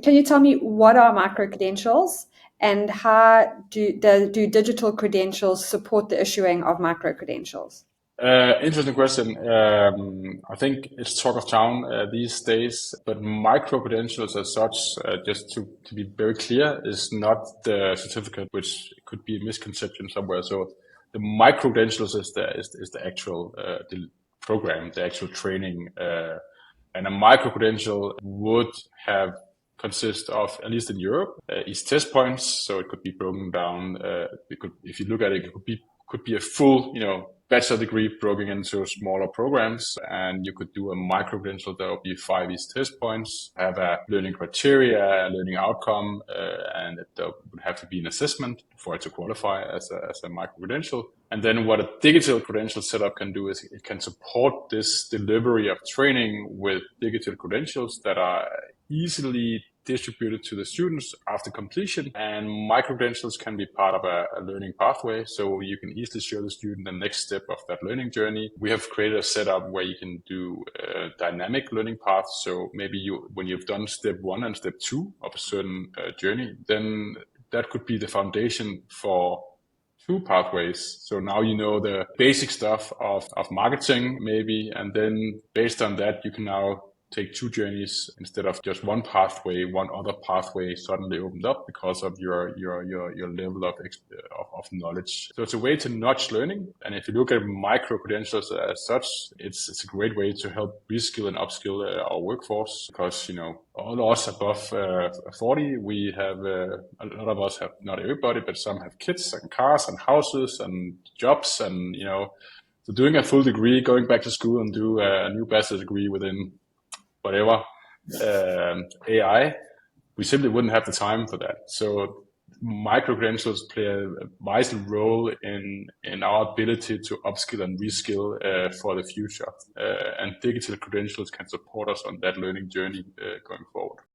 can you tell me what are micro-credentials and how do digital credentials support the issuing of micro-credentials? Interesting question. I think it's talk of town these days, but micro credentials as such, just to be very clear, is not the certificate, which could be a misconception somewhere. So the micro credentials is the actual the program, the actual training, and a micro credential would have consist of, at least in Europe, is test points. So it could be broken down. If you look at it, it could be a full, bachelor degree broken into smaller programs, and you could do a micro credential that would be 5 East test points, have a learning criteria, a learning outcome, and there would have to be an assessment for it to qualify as a micro credential. And then what a digital credential setup can do is it can support this delivery of training with digital credentials that are easily distributed to the students after completion, and micro-credentials can be part of a learning pathway, so you can easily show the student the next step of that learning journey. We have created a setup where you can do dynamic learning paths, so maybe when you've done step 1 and step 2 of a certain journey, then that could be the foundation for 2 pathways. So now you know the basic stuff of marketing maybe, and then based on that you can now take 2 journeys instead of just 1 pathway. 1 other pathway suddenly opened up because of your level of knowledge. So it's a way to nudge learning. And if you look at micro credentials as such, it's a great way to help reskill and upskill our workforce, because all of us above 40, we have a lot of us have, not everybody, but some have kids and cars and houses and jobs, and so doing a full degree, going back to school and do a new bachelor's degree within whatever, AI, we simply wouldn't have the time for that. So micro-credentials play a vital role in our ability to upskill and reskill for the future. And digital credentials can support us on that learning journey going forward.